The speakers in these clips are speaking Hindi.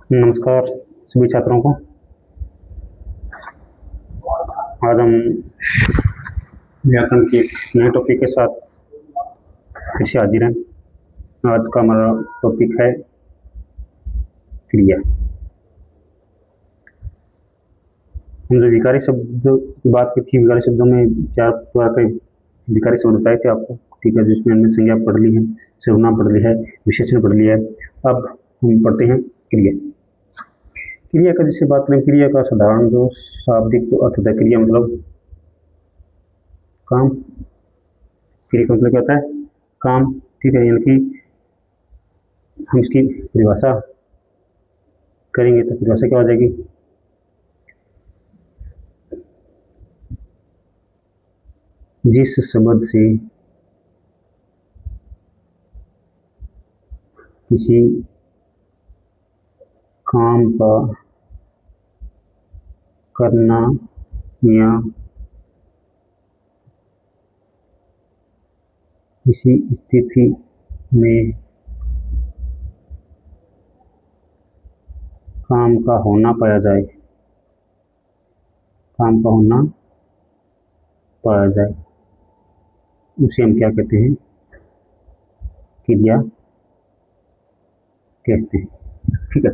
नमस्कार सभी छात्रों को। आज हम व्याकरण के एक नए टॉपिक के साथ फिर से हाजिर हैं। आज का हमारा टॉपिक है क्रिया। हम जो विकारी शब्द की बात की थी, विकारी शब्दों में चार प्रकार के विकारी शब्द बताए थे आपको, ठीक है, जिसमें हमने संज्ञा पढ़ ली है, सर्वनाम पढ़ लिया है, विशेषण पढ़ लिया है। अब हम पढ़ते हैं क्रिया। क्रिया का जिससे बात करें, क्रिया का साधारण जो शाब्दिक जो अर्थ होता है, क्रिया मतलब काम। क्रिया का मतलब क्या होता है? काम, ठीक है। यानी कि हम इसकी परिभाषा करेंगे तो परिभाषा क्या हो जाएगी? जिस शब्द से किसी काम का करना या किसी स्थिति में काम का होना पाया जाए, काम का होना पाया जाए, उसे हम क्या कहते हैं? क्रिया कहते हैं, ठीक है।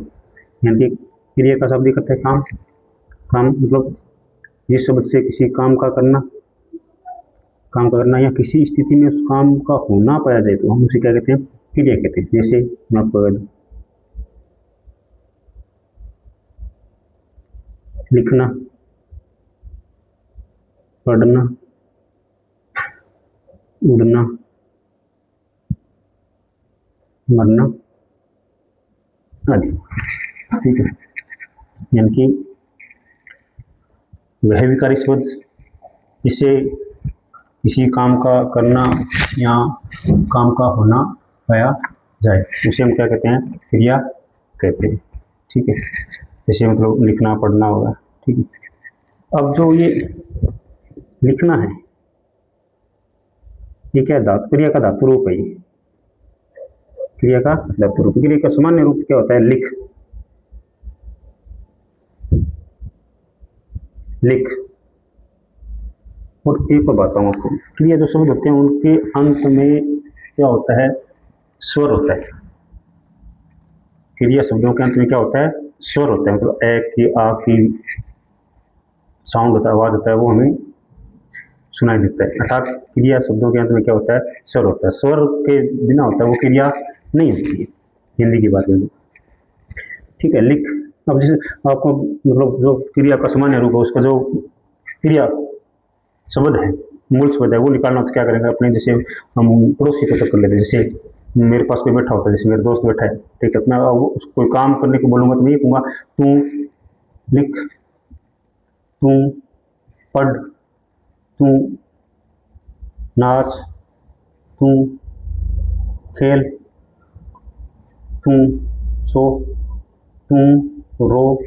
यानी कि क्रिया का शब्द करते हैं काम। काम मतलब जिस शब्द से किसी काम का करना, काम का करना या किसी स्थिति में उस काम का होना पाया जाए तो हम उसे क्या कहते हैं? क्रिया कहते हैं। जैसे मैं आपको बता दूं, लिखना, पढ़ना, उड़ना, मरना आदि, ठीक है। यानी कि वह विकारी शब्द जिससे किसी काम का करना या काम का होना पाया जाए उसे हम क्या कहते हैं? क्रिया कहते हैं, ठीक है। जैसे मतलब लिखना, पढ़ना होगा, ठीक है। अब जो ये लिखना है, ये क्या धातु, क्रिया का धातु रूप है। ये क्रिया का धातु रूप। क्रिया का सामान्य रूप क्या होता है? लिख, लिख। और एक और बताऊँ आपको, क्रिया जो शब्द होते हैं उनके अंत में क्या होता है? स्वर होता है। क्रिया शब्दों के अंत में क्या होता है? स्वर होता है। मतलब ए की, आ की साउंड होता है, आवाज होता है, वो हमें सुनाई देता है। अर्थात क्रिया शब्दों के अंत में क्या होता है? स्वर होता है। स्वर के बिना होता है वो क्रिया नहीं होती है, हिंदी की बात में, ठीक है। लिख, अब जैसे आपको मतलब जो क्रिया का सामान्य रूप है उसका जो क्रिया शब्द है, मूल शब्द है, वो निकालना तो क्या करेंगे अपने, जैसे हम पड़ोसी को कर लेते हैं। जैसे मेरे पास कोई बैठा होता है, जैसे मेरा दोस्त बैठा है, ठीक है। मैं उसको कोई काम करने को बोलूँगा तो मैं ये कहूँगा, तू लिख, तू पढ़, तू नाच, तू खेल, तू सो, तू रो।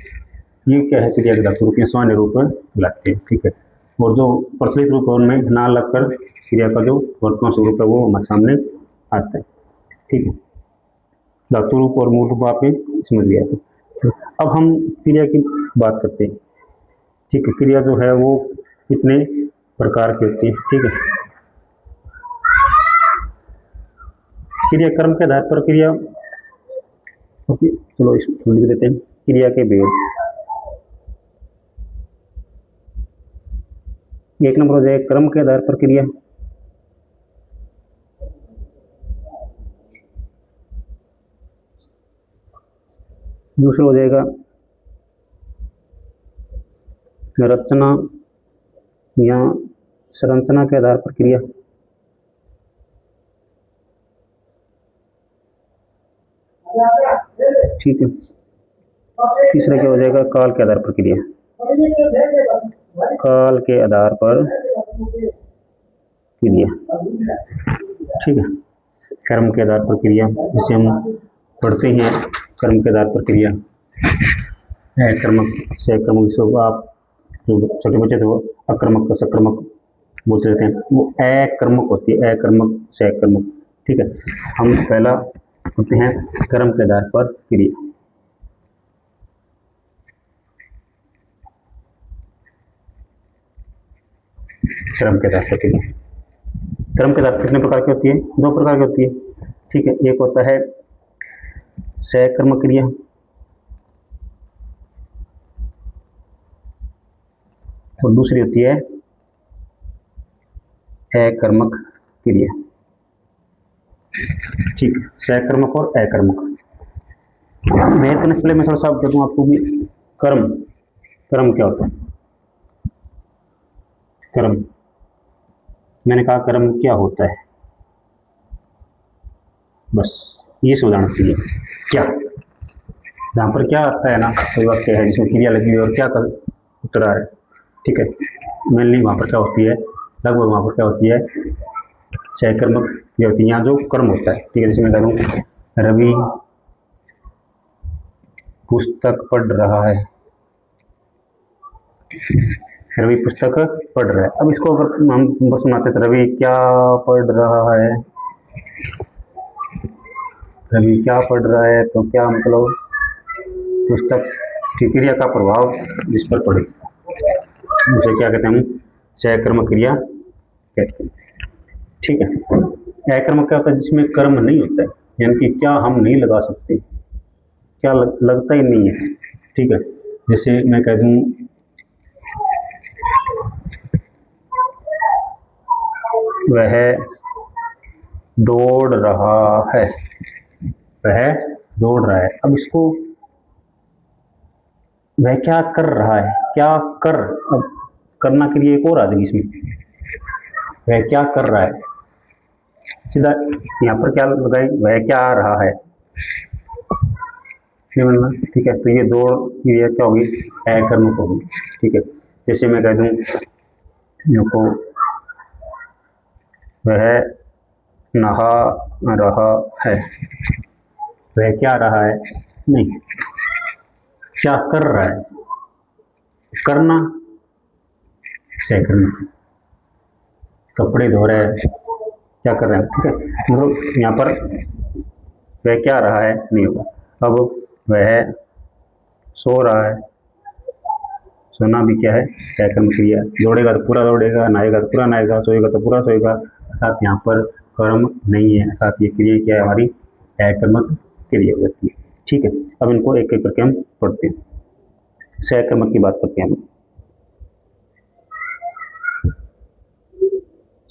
ये क्या है? क्रिया के धातु रूप, सामान्य रूप में लगते हैं, ठीक है। और जो प्रचलित रूप है उनमें ना लगकर क्रिया का जो वर्तमान स्वरूप है वो हमारे सामने आता है, ठीक है। धातु रूप और मूल रूप आपने समझ गया तो अब हम क्रिया की बात करते हैं, ठीक है। क्रिया जो है वो कितने प्रकार की होती है, ठीक है। क्रिया कर्म के आधार पर क्रिया, ओके, चलो इसको लिख देते हैं। क्रिया के भेद, एक नंबर हो जाएगा कर्म के आधार पर क्रिया, दूसरा हो जाएगा रचना या संरचना के आधार पर क्रिया, ठीक है। तीसरा क्या हो जाएगा? काल के आधार पर क्रिया, काल के आधार पर क्रिया, ठीक है। कर्म के आधार पर क्रिया, जिसे हम पढ़ते हैं, कर्म के आधार पर क्रिया, अकर्मक, सकर्मक, जिसको आप जो छोटे बच्चे थे वो अकर्मक का सकर्मक बोलते रहते हैं, वो अकर्मक होती है, अकर्मक, सकर्मक, ठीक है। हम पहला होते हैं कर्म के आधार पर क्रिया। क्रम के साथ क्रिया। क्रम के साथ कितने प्रकार की होती है? दो प्रकार की होती है, ठीक है। एक होता है सहकर्मक क्रिया, और दूसरी होती है अकर्मक क्रिया, ठीक। सहकर्मक और अकर्मक। मेहनत करने से पहले मैं थोड़ा सा बता दूं आपको भी, कर्म, कर्म क्या होता है? कर्म, मैंने कहा कर्म क्या होता है, बस ये समझाना चाहिए। क्या, जहाँ पर क्या आता है ना, कोई वाक्य है जिसमें क्रिया लगी हुई है और क्या कर उत्तर आ रहा है, ठीक है। मेनली वहाँ पर क्या होती है, लगभग वहाँ पर क्या होती है, सहकर्मक क्रिया होती है। यहाँ जो कर्म होता है, ठीक है, जैसे मैं कह दूँ रवि पुस्तक पढ़ रहा है, रवि पुस्तक पढ़ रहा है। अब इसको अगर हम बस सुनाते तो रवि क्या पढ़ रहा है, रवि क्या पढ़ रहा है, तो क्या मतलब पुस्तक की क्रिया का प्रभाव जिस पर पड़े उसे क्या कहते हैं हम, सहकर्मक क्रिया कहते हैं, ठीक है। अकर्मक क्या होता है, जिसमें कर्म नहीं होता है, यानी कि क्या हम नहीं लगा सकते, क्या लगता ही नहीं है, ठीक है। जैसे मैं कह दूं वह दौड़ रहा है, वह दौड़ रहा है। अब इसको वह क्या कर रहा है, क्या कर, अब करना के लिए एक और आ जाएगी इसमें, वह क्या कर रहा है, सीधा यहाँ पर क्या लगाए, वह क्या आ रहा है, बनना, ठीक है। तो ये दौड़ क्रिया क्या होगी, अकर्मक होगी, ठीक है। जैसे मैं कह दूं देखो वह नहा रहा है, वह क्या रहा है, नहीं, क्या कर रहा है, करना सहकर्मक, कपड़े धो रहे हैं, क्या कर रहे हैं, ठीक है। मतलब यहाँ पर वह क्या रहा है नहीं होगा। अब वह सो रहा है, सोना भी क्या है, सहकर्मक क्रिया। दौड़ेगा तो पूरा दौड़ेगा, नहाएगा तो पूरा नहाएगा, सोएगा तो पूरा सोएगा, अर्थात यहाँ पर कर्म नहीं है, अर्थात ये क्रिया क्या है हमारी, अकर्मक क्रिया होती है, ठीक है। अब इनको एक एक करके हम पढ़ते हैं। सहकर्मक की बात करते हैं हम,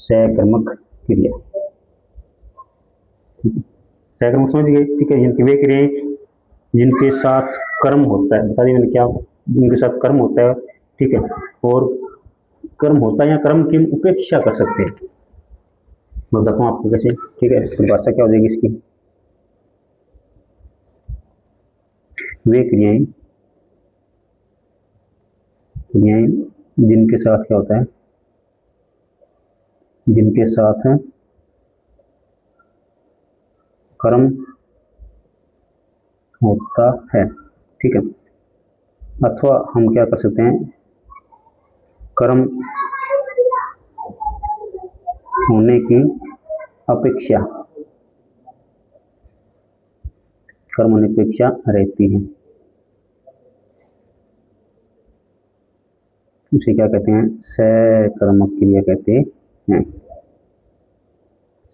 सहकर्मक क्रिया, सहकर्मक समझ गए, ठीक है। जिनकी वे क्रियाएं जिनके साथ कर्म होता है, बता दिया मैंने क्या, जिनके साथ कर्म होता है, ठीक है, और कर्म होता है या कर्म की उपेक्षा कर सकते हैं। मैं बताता हूँ आपको कैसे, ठीक है। परिभाषा क्या हो जाएगी इसकी, वे क्रियाएं, क्रियाएं जिनके साथ क्या होता है, जिनके साथ कर्म होता है, ठीक है। अथवा हम क्या कर सकते हैं, कर्म होने की अपेक्षा, कर्म होने की अपेक्षा रहती है, उसे क्या कहते हैं, सहकर्मक क्रिया कहते हैं,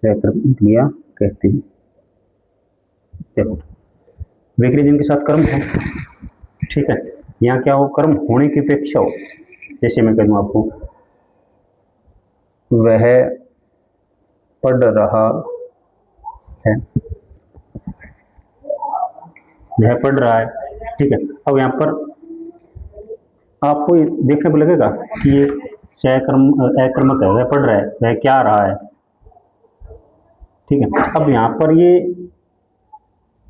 सहकर्मक क्रिया कहते हैं। देखो वे क्रिया जिनके साथ कर्म है, ठीक है, यहाँ क्या हो, कर्म होने की अपेक्षा हो। जैसे मैं कह दूं आपको वह पढ़ रहा है, वह पढ़ रहा है, ठीक है। अब यहाँ पर आपको देखने को लगेगा कि ये सहकर्म अकर्मक है, वह पढ़ रहा है, वह क्या रहा है, ठीक है। अब यहाँ पर ये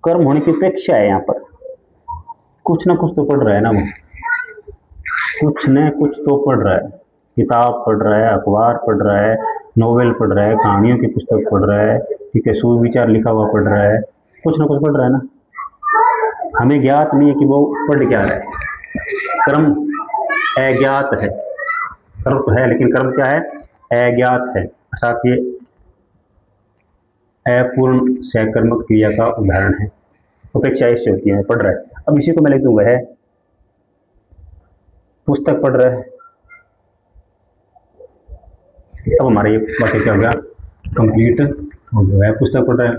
कर्म होने की अपेक्षा है, यहाँ पर कुछ ना कुछ तो पढ़ रहा है ना वो, कुछ न कुछ तो पढ़ रहा है, किताब पढ़ रहा है, अखबार पढ़ रहा है, नोवेल पढ़ रहा है, कहानियों की पुस्तक पढ़ रहा है, ठीक है, सुविचार लिखा हुआ पढ़ रहा है, कुछ ना कुछ पढ़ रहा है ना। हमें ज्ञात नहीं है कि वो पढ़ क्या रहा है, कर्म अज्ञात है, कर्म तो है लेकिन कर्म क्या है, अज्ञात है, अर्थात ये अपूर्ण सहकर्मक क्रिया का उदाहरण है। अपेक्षा इससे होती है, पढ़ रहा है। अब इसी को मैं लिख दूंगा, वह पुस्तक पढ़ रहा है, अब हमारा ये वाक्य क्या हो गया, कंप्लीट हो गया। पुस्तक पढ़ रहा है,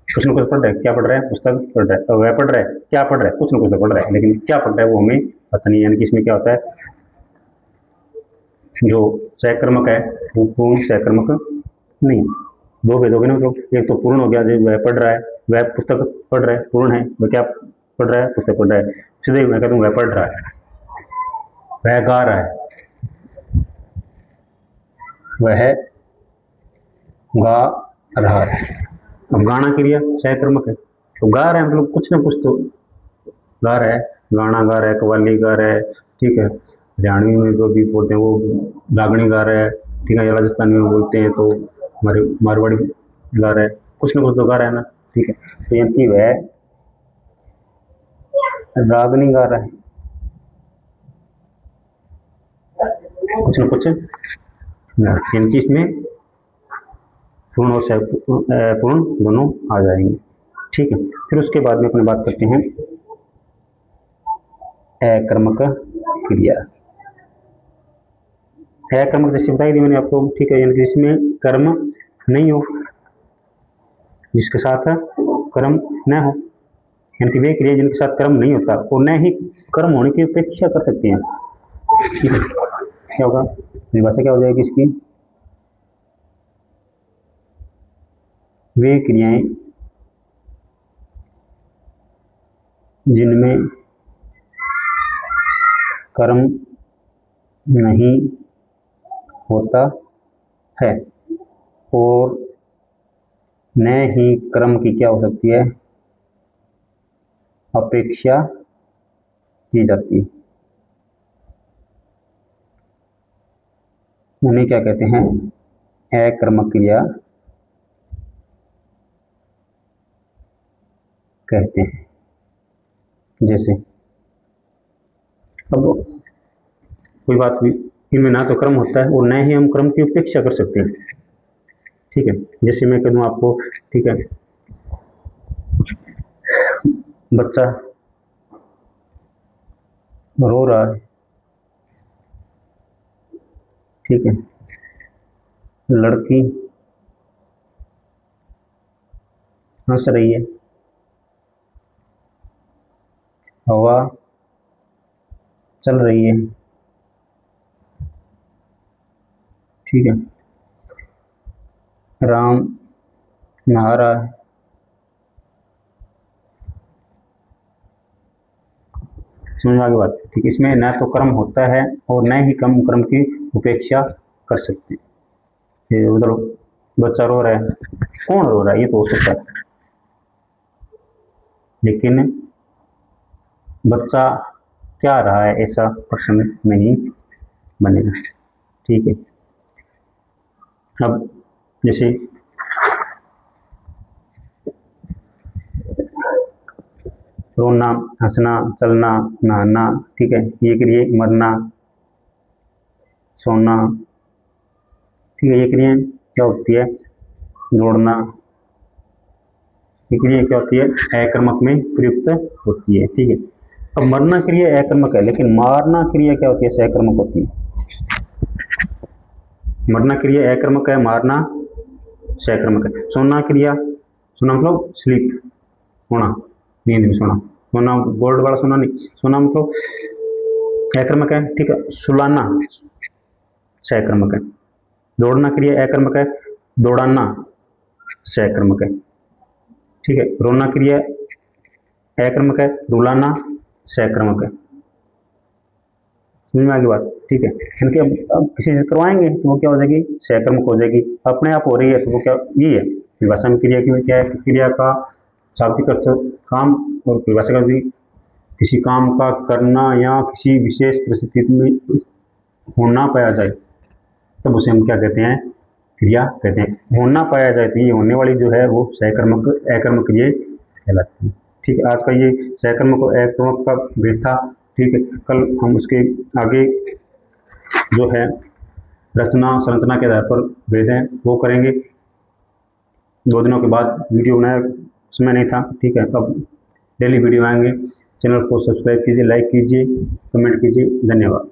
कुछ न कुछ पढ़ रहा है, क्या पढ़ रहा है, पुस्तक पढ़ रहा है। वह पढ़ रहा है, क्या पढ़ रहा है, कुछ न कुछ तो पढ़ रहा है, लेकिन क्या पढ़ रहा है वो हमें पता नहीं। यानी कि इसमें क्या होता है, जो सहकर्मक है वो पूर्ण सहकर्मक नहीं। दो भेद हो गए ना, मतलब एक तो पूर्ण हो गया, जो वह पढ़ रहा है, वह पुस्तक पढ़ रहा है, पूर्ण है, वह क्या पढ़ रहा है, पुस्तक पढ़ रहा है। सीधे मैं कहता हूँ वह पढ़ रहा है, वह गा रहा है, वह गा रहा है। अब गाना क्रिया सहकर्मक है, तो गा रहा है मतलब कुछ ना कुछ तो गा रहा है, गाना गा रहा है, कव्वाली गा रहा है, ठीक है। हरियाणवी में जो भी बोलते हैं वो रागनी गा रहा है, ठीक है। राजस्थानी में बोलते हैं तो मारवाड़ी गा रहा है, कुछ ना कुछ तो गा रहा है ना, ठीक है। तो यानी कि वह रागनी गा रहा है, कुछ ना कुछ, यानी कि इसमें पूर्ण और पूर्ण दोनों आ जाएंगे, ठीक है। फिर उसके बाद में अपने बात करते हैं अकर्मक क्रिया। अकर्मक जैसे बताई थी मैंने आपको, ठीक है, यानी कि जिसमें कर्म नहीं हो, जिसके साथ कर्म न हो, यानी कि वे क्रिया जिनके साथ कर्म नहीं होता और न ही कर्म होने की अपेक्षा कर सकते हैं, ठीक है। क्या होगा, परिभाषा क्या हो जाएगी इसकी, वे क्रियाएं जिनमें कर्म नहीं होता है और न ही कर्म की क्या हो सकती है, अपेक्षा की जाती है, उन्हें क्या कहते हैं, अकर्मक क्रिया कहते हैं। जैसे अब कोई बात हुई, इनमें ना तो कर्म होता है और न ही हम कर्म की उपेक्षा कर सकते हैं, ठीक है। जैसे मैं कह दूं आपको, ठीक है, बच्चा रो रहा है, ठीक है, लड़की हंस रही है, हवा चल रही है, ठीक है, राम नहा रहा है, समझ में आ गई बात, ठीक है। इसमें न तो कर्म होता है और न ही कम कर्म की उपेक्षा कर सकते हैं। मतलब बच्चा रो रहा है, कौन रो रहा है ये तो हो सकता है, लेकिन बच्चा क्या रहा है ऐसा प्रश्न नहीं बनेगा, ठीक है। अब जैसे रोना, हंसना, चलना, नहाना, ठीक है, ये क्रिया, मरना, सोना, ठीक है, ये क्रिया क्या होती है, दौड़ना, ये क्रिया क्या होती है, अकर्मक में प्रयुक्त होती है, ठीक है। अब मरना क्रिया अकर्मक है, लेकिन मारना क्रिया क्या होती है, सहकर्मक होती है। मरना क्रिया अकर्मक है, मारना सहकर्मक है। सोना क्रिया, सोना मतलब स्लीप, सोना, नींद में सोना, सोना गोल्ड वाला सोना नहीं, सोना मतलब अकर्मक है, ठीक है। सुलाना सहकर्मक है। दौड़ना क्रिया अकर्मक है, दौड़ाना सहकर्मक है, ठीक है। रोना क्रिया अकर्मक है, रुलाना सहकर्मक है, समझ में आ गई बात, ठीक है। यानी कि अब किसी से करवाएंगे तो वो क्या हो जाएगी, सहकर्मक हो जाएगी, अपने आप हो रही है तो वो क्या, ये है परिभाषा में क्रिया की क्या है, क्रिया का शाब्दिक अर्थ काम, और परिभाषा का किसी काम का करना या किसी विशेष परिस्थिति में होना पाया जाए तब उसे हम क्या कहते हैं, क्रिया कहते हैं। होना पाया जाए तो ये होने वाली जो है वो सहकर्मक अकर्मक क्रिया कहलाती है, ठीक है। आज का ये सहकर्मक और अकर्मक का भेद था, ठीक है। कल हम उसके आगे जो है रचना संरचना के आधार पर भेद हैं वो करेंगे। 2 दिनों के बाद वीडियो बनाया, समय नहीं था, ठीक है। अब डेली वीडियो आएंगे। चैनल को सब्सक्राइब कीजिए, लाइक कीजिए, कमेंट कीजिए, धन्यवाद।